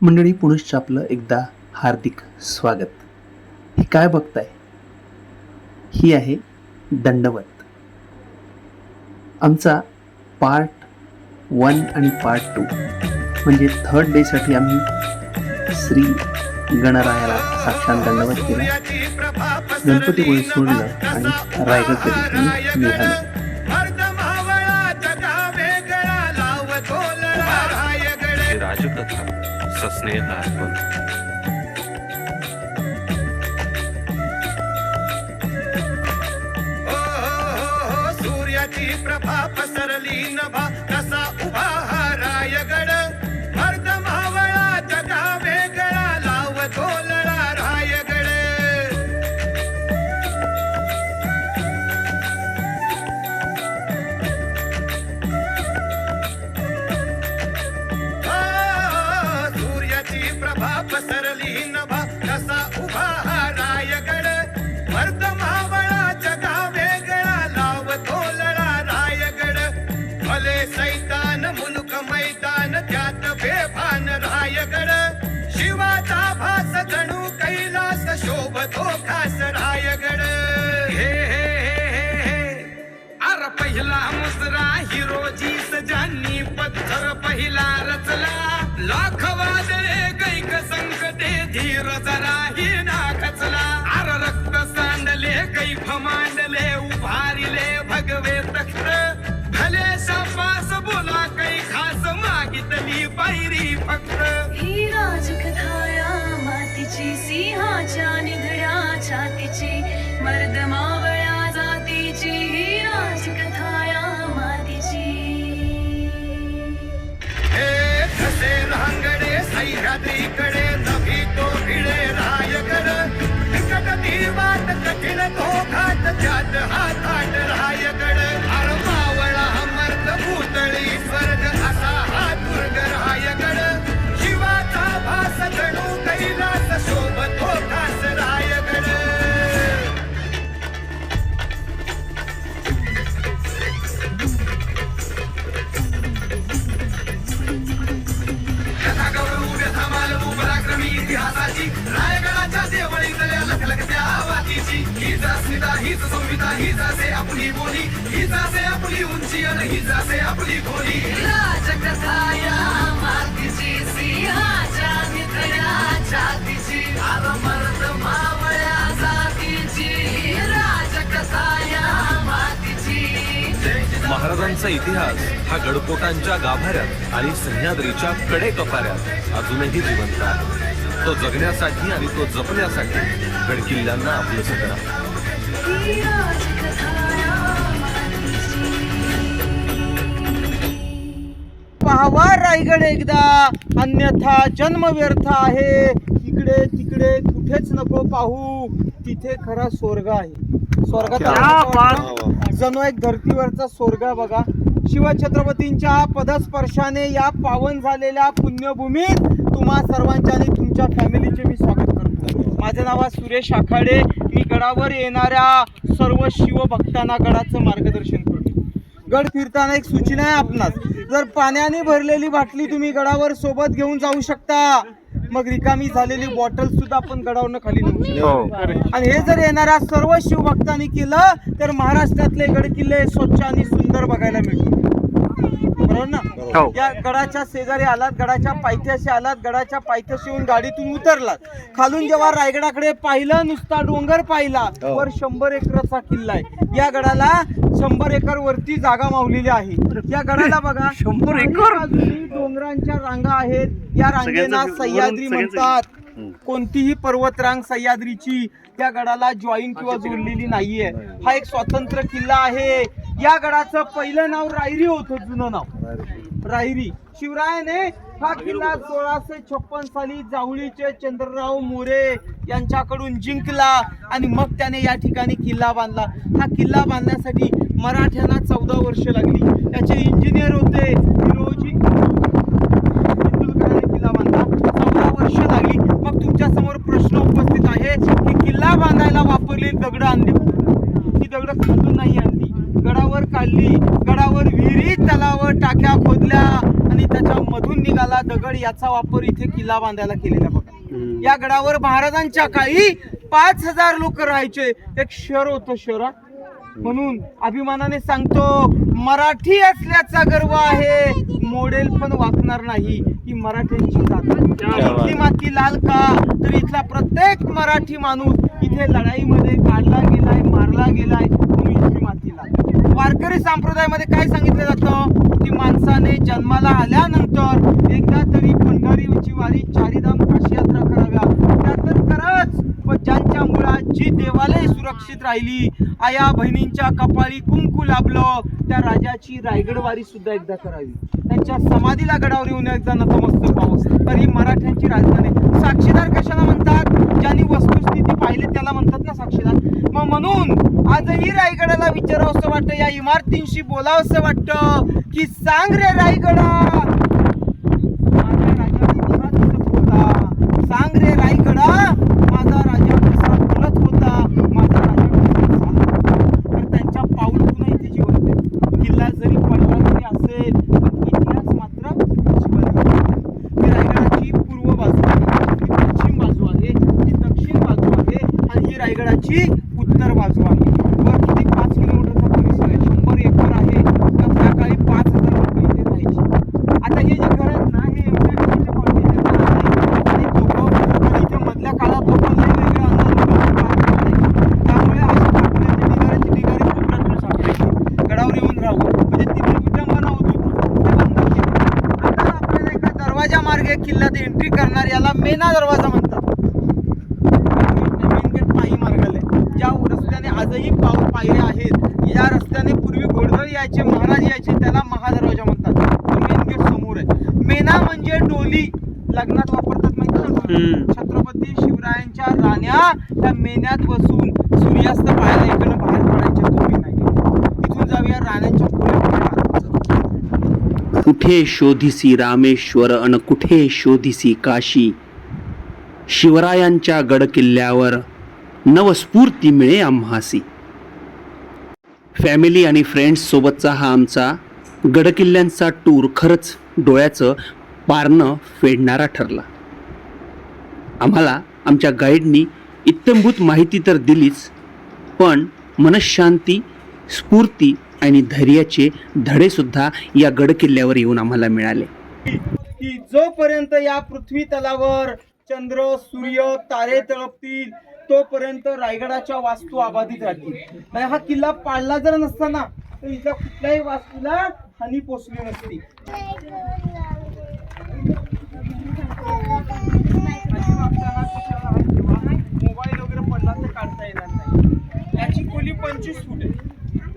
मंडळी, पुनश्च आपलं एकदा हार्दिक स्वागत. हे काय बघताय? ही आहे दंडवत. आमचा पार्ट 1 आणि पार्ट 2 म्हणजे थर्ड डे साठी आम्ही श्री गणरायाला साक्षात दंडवत केला, गणपतीपुळे सोडलं आणि रायगडकडे निघालो. राजकथा सस्नेह अर्पण. सूर्याची प्रभा पसरली नभा कसा उभा हा रायगड. अर्ध मावळाचा का वेगळा लावतो लळा रायगड. सूर्याची प्रभा पसरली नभा कसा उभा हा रायगड. अर्ध मावळाचा का वेगळा लावतो लळा रायगड. भले सैतान मुलुक मैदान त्यात बेभान रायगड. शिवाचा भास जणू कैलास शोभतो खास रायगड. हे हे हे हे अर पहिला मुजरा हिरोजीस ज्यांनी पत्थर पहिला रचला. लाख वादळे कैक संकटे धीर जराही नाखचला. अर रक्त सांडले कैफ मांडले उभारिले भगवे तख्त. भले शापास बोला कै खास मागितली पायरी फक्त. ही राजकथाया मातीची सिंहाच्या निधड्या छातीची मर्द मावळ्या जातीची. ही राजकथाया मातीची. हे कसे रांगडे सह्याद्रीकडे नभी तो भिडे रायगड. विकट दिवात कठीण तो घाट त्यात हातात रायगड. अर मावळा मर्द भूतळी स्वर्ग असा हा दुर्ग रायगड. शिवाचा भास जणू कैलास शोभतो खास रायगड. कथा गौरव व्यथा मालवू पराक्रमी इतिहासाची. रायगडाच्या देवळीतल्या लखलखत्या आवातीची. हीच अस्मिता हीच संविता हीच असे आपली बोली. हीच असे आपली उंची आणि हीच असे आपली खोली. राजकथाया मातीची सिंहाच्या निधड्या छातीची अर मर्द मावळ्या जातीची. ही राजकथाया मातीची. महाराजांचा इतिहास हा गडकोटांच्या गाभाऱ्यात आणि सह्याद्रीच्या कडेकपाऱ्यात अजूनही जिवंत आहे. तो जगण्यासाठी आणि तो जपण्यासाठी गडकिल्ल्यांना आपलं करा. ही राजकथाया मातीची. पाहावा रायगड एकदा, अन्यथा जन्म व्यर्थ आहे. इकडे तिकडे कुठेच नको पाहू, तिथे खरा स्वर्ग आहे. स्वर्गात जणू एक धर्तीवरचा स्वर्ग बघा. शिवछत्रपतींच्या पदस्पर्शाने या पावन झालेल्या पुण्यभूमीत तुम्हा सर्वांच्या आणि तुमच्या फॅमिलीचे मी स्वागत करतो. माझं नाव आहे सुरेश आखाडे. मी गडावर येणाऱ्या सर्व शिवभक्तांना गडाचं मार्गदर्शन करतो. गड फिरताना एक सूचना आहे आपणास, जर पाण्याने भरलेली बाटली तुम्ही गडावर सोबत घेऊन जाऊ शकता. मग रिकामी झालेली बॉटल सुद्धा आपण गडावरनं खाली नेऊ शकतो. आणि हे जर येणाऱ्या सर्व शिवभक्तांनी केलं तर महाराष्ट्रातले गड किल्ले स्वच्छ आणि सुंदर बघायला मिळतील. बरोबर ना? या गडाच्या शेजारी आलात, गडाच्या पायथ्याशी आलात, गडाच्या पायथ्याशीहून गाडीतून उतरलात, खालून जेव्हा रायगडाकडे पाहिलं, नुसता डोंगर पाहिला, वर 100 एकरचा किल्ला आहे. या गडाला 100 एकर वरती जागा मावलेली आहे. या गडाला बघा 100 एकर डोंगरांच्या रांगा आहेत. या रांगेला सह्याद्री म्हणतात. कोणतीही पर्वतरांग सह्याद्रीची त्या गडाला जॉईन किंवा जोडलेली नाहीये. हा एक स्वतंत्र किल्ला आहे. या गडाचं पहिलं नाव रायरी होतं, जुनं नाव रायरी. शिवरायाने हा किल्ला 1656 साली जावळीचे चंद्रराव मोरे यांच्याकडून जिंकला आणि मग त्याने या ठिकाणी किल्ला बांधला. हा किल्ला बांधण्यासाठी मराठ्यांना 14 वर्ष लागली. त्याचे इंजिनियर होते हिरोजी इंदुलकरांनी किल्ला बांधला. 14 वर्ष लागली. मग तुमच्या समोर प्रश्न उपस्थित आहे की किल्ला बांधायला वापरलेली दगड आणली. ही दगड खालून नाही आणली, गडावर काढली. गडावर विहिरी, तलाव, टाक्या खोदल्या आणि त्याच्या मधून निघाला दगड. याचा वापर इथे किल्ला बांधायला केलेला बघा. या गडावर महाराजांच्या काळी 5,000 लोक राहायचे. एक शहर होतं शहर. म्हणून अभिमानाने सांगतो, मराठी असल्याचा गर्व आहे, मोडेल पण वाकणार नाही. ही मराठ्यांची जात. इथली माती लाल का, तर इथला प्रत्येक मराठी माणूस इथे लढाईमध्ये काढला गेलाय, मारला गेलाय, म्हणून इथली माती लाल. वारकरी संप्रदायामध्ये काय सांगितलं जातं की माणसाने जन्माला आल्यानंतर एकदा तरी पंढरीची वारी, चारीधाम, काशी यात्रा कराव्या. त्यातर कराच, पण ज्यांच्या मुळात जी देवालय सुरक्षित राहिली, आया बहिणींच्या कपाळी कुंकू लाभलं, त्या राजाची रायगडवारी सुद्धा एकदा करावी. त्यांच्या समाधीला गडावर येऊन एकदा नतमस्तक व्हावं. तर ही मराठ्यांची राजधानी. साक्षीदार कशाला म्हणतात? ज्यांनी वस्तुस्थिती पाहिले त्याला म्हणतात ना साक्षीदार. मग म्हणून आजही रायगडाला विचारावं असं वाटतं, या इमारतींशी बोलावं असं वाटतं की सांग रे रायगडा, माझा राजा कसा दिसत होता. सांग रे रायगडा, माझा राजा कसा बोलत होता, माझा राजा कसा चालत होता. तर त्यांच्या पाऊलखुणा इथे जिवंत आहे. किल्ला जरी पडला तरी असेल, पण इतिहास मात्र जिवंत आहे. ही रायगडाची पूर्व बाजू आहे, ही पश्चिम बाजू आहे, ही दक्षिण बाजू आहे आणि ही रायगडाची उत्तर बाजू आहे. वर किती 5 किलोमीटरचा परिसर आहे, 100 एकर आहे. तर त्या काळी 5,000 लोक इथे राहायचे. आता हे जे घर आहेत ना, हे एवढ्या छोटे पावटे आहेत आणि लोक इथे मधल्या काळात लोक वेगवेगळ्या त्यामुळे अशा पाटल्याचे ढिगारे कोपऱ्यातून सापडायचे. गडावर येऊन राहू म्हणजे तिथे विटंबना होत होती, ते बंद केली. आता आपल्याला एका दरवाजा मार्गे किल्ल्यात एंट्री करणार, याला मेना दरवाजा म्हणतात. मेन गेट पायी मार्गाला आहे. ज्या रस्त्याने आजही पायऱ्या आहेत, या रस्त्याने पूर्वी घोडदळ यायचे, महाराज यायचे, त्याला महादरवाजा म्हणतात. मेन गेट समोर आहे. मेना म्हणजे डोली, लग्नात वापरतात माहिती ना. छत्रपती शिवरायांच्या राण्या त्या मेन्यात बसून सूर्यास्त पाहायला इकडनं बाहेर पडायच्या. तो मेना गेट. इथून जाऊया राण्यांच्या पुढे. कुठे शोधिसी रामेश्वर अन कुठे शोधिसी काशी, शिवरायांच्या गड किल्ल्यावर नवस्फूर्ती मिळे आम्हासी. फॅमिली आणि फ्रेंड्स सोबतचा हा आमचा गडकिल्ल्यांचा टूर खरंच डोळ्याचं पारणं फेडणारा ठरला. आम्हाला आमच्या गाईडनी इत्थंभूत माहिती तर दिलीच, पण मनशांती, स्फूर्ती आणि धैर्याचे धडेसुद्धा या गडकिल्ल्यावर येऊन आम्हाला मिळाले. की जोपर्यंत या पृथ्वी तलावर चंद्र, सूर्य, तारे तळपतील, तोपर्यंत रायगडाच्या वास्तू अबाधित राहतील. आणि हा किल्ला पाडला जर नसता ना, तर इथल्या कुठल्याही वास्तूला हानी पोचली नसती. मोबाईल वगैरे पडला तर काढता येणार नाही. याची खोली 25 फूट आहे,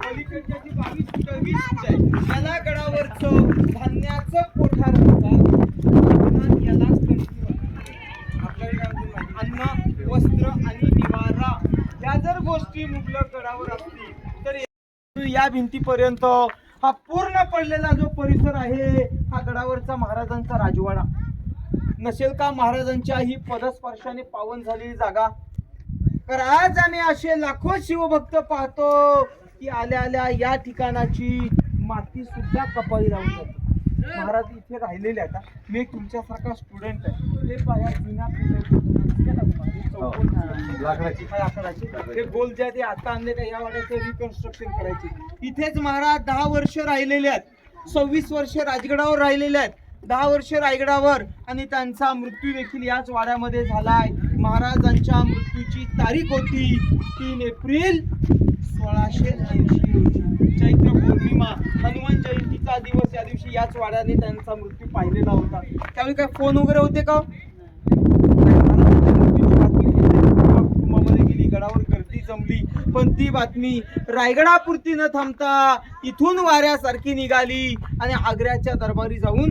पलीकडच्या 22 फूट 20 फूट आहे. याला गडावरचं धान्याचं कोठार होतात. यालाच आपल्याकडे काय म्हणतात, अन्न, वस्त्र आणि निवारा, या जर गोष्टी मुबलक गडावर असतील तर या भिंतीपर्यंत हा पूर्ण पडलेला जो परिसर आहे, हा गडावरचा महाराजांचा राजवाडा. नसेल का महाराजांच्या ही पदस्पर्शाने पावन झालेली जागा. तर आज आम्ही असे लाखो शिवभक्त पाहतो की आल्या आल्या या ठिकाणाची माती सुद्धा कपाळी लावून जाते. महाराज इथे राहिलेले आता. मी एक तुमच्यासारखा स्टुडंट आहे. हे पाया जुन्या लाकडाची हे गोल जे आहे ते आता आणले का, या वाड्याचं रिकन्स्ट्रक्शन करायचे. इथेच महाराज 10 वर्ष राहिलेले आहेत, 26 वर्ष राजगडावर राहिलेले आहेत, 10 वर्ष रायगडावर, आणि त्यांचा मृत्यू देखील याच वाड्यामध्ये झालाय. महाराजांच्या मृत्यूची तारीख होती 3 एप्रिल 1680 रोजी, चैत्र पौर्णिमा, हनुमान जयंतीचा दिवस. या दिवशी याच वाड्याने त्यांचा मृत्यू पाहिलेला होता. त्यावेळी काय फोन वगैरे होते का? कुटुंबामध्ये गेली, गडावर गर्दी जमली, पण ती बातमी रायगडापुरती न थांबता इथून वाऱ्यासारखी निघाली आणि आग्र्याच्या दरबारी जाऊन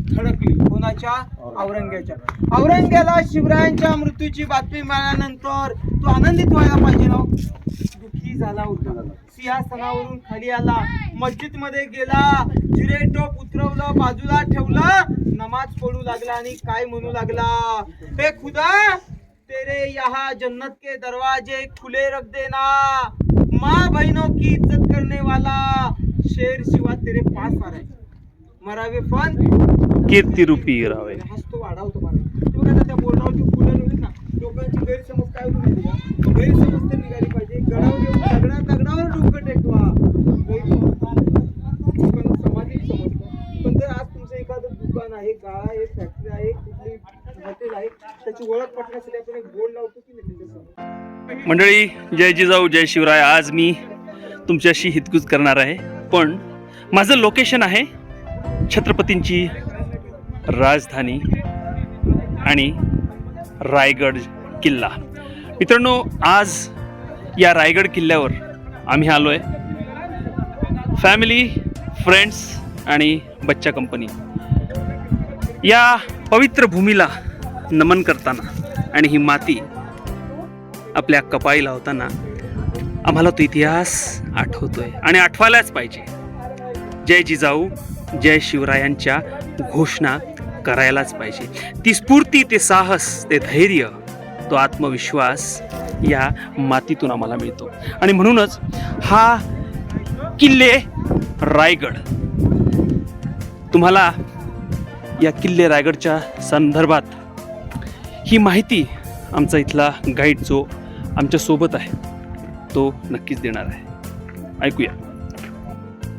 धडकली. कोणाच्या? औरंग्याच्या. औरंग्याला शिवरायांच्या मृत्यूची बातमी मिळाल्यानंतर तो आनंदित व्हायला पाहिजे ना, दुःखी झाला होता. सिंहासनावरून खाली आला, मस्जिद मध्ये गेला, जिरेटोप उतरवलं, बाजूला ठेवलं, नमाज पडू लागला आणि काय म्हणू लागला, हे खुदा तेरे यहाँ जन्नत के दरवाजे खुले रख देना, माँ बहनों की इज्जत करने वाला शेर शिवा तेरे पास आ रहा है. मरावे पण कीर्तिरूपी रावे. हसतो वाढवतो मला. ते बघा आता त्या बोर्डावरती फुलं लिहिली ना, लोकांची गैरसमज काय होतो माहिती का? गैरसमज तर निघाली पाहिजे. गडावर येऊन दगडावर डोकं टेकवा. लोकांना समाजिक समजतं. पण जर आज तुमचं एखादं दुकान आहे, गाळा आहे, फॅक्टरी आहे, कुठली हॉटेल आहे, त्याची ओळख पटण्यासाठी आपण एक बोर्ड लावतो की नाही त्याच्यासमोर. मंडळी, जय जिजाऊ जय शिवराय. आज मी तुमच्याशी हितगुज करणार आहे, पण माझं लोकेशन आहे छत्रपतींची राजधानी आणि रायगड किल्ला. मित्रांनो, आज या रायगड किल्ल्यावर आम्ही आलो आहे फॅमिली, फ्रेंड्स आणि बच्चा कंपनी. या पवित्र भूमीला नमन करताना आणि ही माती आपल्या कपाळी लावताना आम्हाला तो इतिहास आठवतोय आणि आठवायलाच पाहिजे. जय जिजाऊ जय शिवरायांच्या घोषणा करायलाच पाहिजे. ती स्फूर्ती, ते साहस, ते धैर्य, तो आत्मविश्वास या मातीतून आम्हाला मिळतो. आणि म्हणूनच हा किल्ले रायगड, तुम्हाला या किल्ले रायगडच्या संदर्भात ही माहिती आमचा इथला गाईड जो आमच्या सोबत आहे तो नक्कीच देणार आहे. ऐकूया.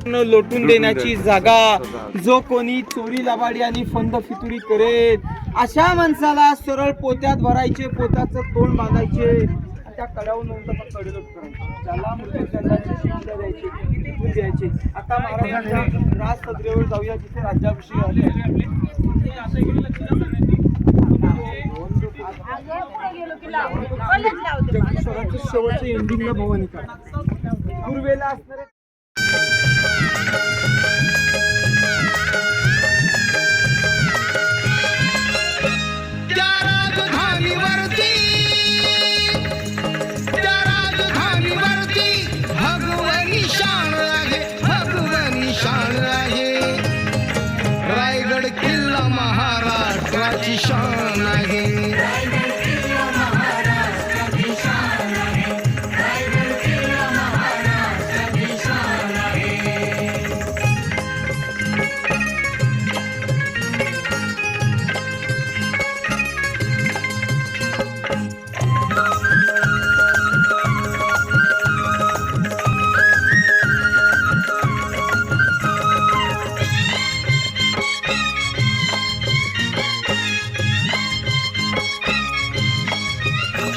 लोटून देण्याची जागा, जो कोणी चोरी लबाडी आणि फंद फितुरी करेल अशा माणसाला सरळ पोत्यात भरायचे, पोत्याचं तोंड बांधायचे, त्या कड्यावर नंतर कडेलोट करायचे, त्याला मृत्यूदंडाची शिक्षा द्यायची, किती द्यायचे. आता महाराजांच्या राज सदरेवर जाऊया, जिथे राज्याभिषेक झाले. जगदीश्वराचं शेवटचं एंडिंगला भवानी का पूर्वेला असणारे भगवानी शान आहे. रायगड किल्ला महाराष्ट्राची शान आहे.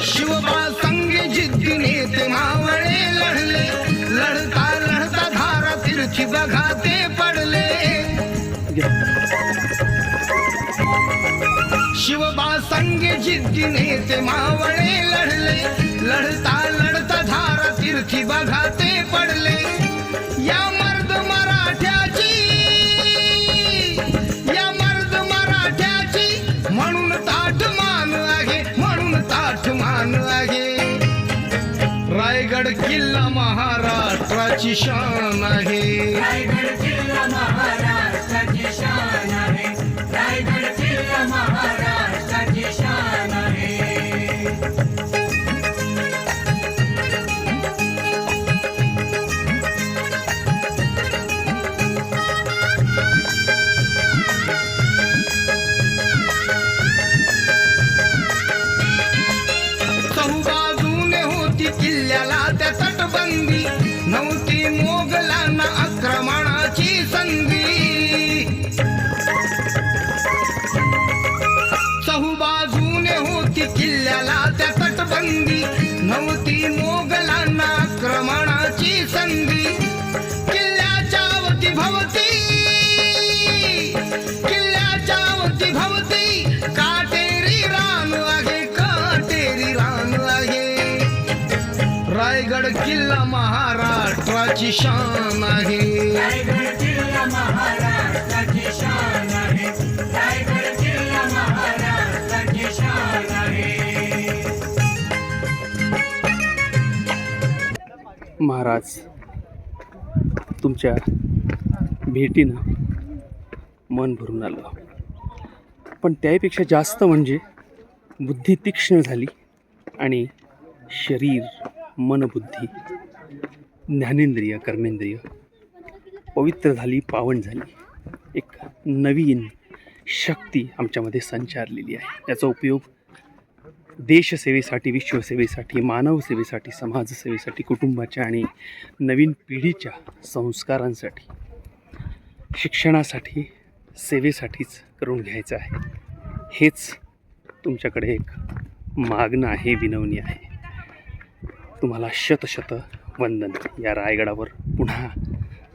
शिवबा संगे जिद्दीने ते मावळे लढले, लढता लढता धारा तिरछी बघा ते पडले. शिवबा संगे जिद्दीने ते मावळे लढले, लढता लढता धारा तिरछी बघा ते पडले. या मर्द मराठ्याची, या मर्द मराठ्याची म्हणून ताठ मान आहे, म्हणून ताठ मान आहे. रायगड किल्ला महाराष्ट्राची शान आहे. रायगड किल्ला महाराष्ट्राची शान आहे. रायगड किल्ला महाराष्ट्राची शान आहे. चहूबाजूने होती किल्ल्याला त्या तटबंदी, नव्हती मोगलांना आक्रमणाची संधी. चहूबाजूने होती किल्ल्याला त्या तटबंदी, नव्हती मोगलांना आक्रमणाची संधी. किल्ल्याच्या वती भवती, किल्ल्याच्या वती भवती काटेरी रान आहे, काटेरी रान आहे. रायगड किल्ला महाराष्ट्राची शान आहे. रायगड किल्ला महाराष्ट्राची शान आहे. रायगड किल्ला महाराष्ट्राची शान आहे. महाराज, तुमच्या भेटीनं मन भरून आलं, पण त्यापेक्षा जास्त म्हणजे बुद्धी तीक्ष्ण झाली आणि शरीर, मनबुद्धी ज्ञानेंद्रिय कर्मेंद्रिय पवित्र झाली, पावन झाली. एक नवीन शक्ती आमच्यामध्ये संचारलेली आहे. याचा उपयोग देशसेवेसाठी, विश्वसेवेसाठी, मानवसेवेसाठी, समाजसेवेसाठी, कुटुंबाच्या आणि नवीन पिढीच्या संस्कारांसाठी, शिक्षणासाठी, सेवेसाठीच करून घ्यायचं आहे. हेच तुमच्याकडे एक मागणं आहे, विनवणी आहे. तुम्हाला शतशत वंदन. या रायगडावर पुन्हा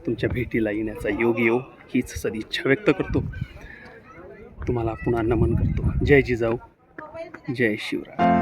तुमच्या भेटीला येण्याचा योग येऊ हीच सदिच्छा व्यक्त करतो. तुम्हाला पुन्हा नमन करतो. जय जिजाऊ, जय शिवराय.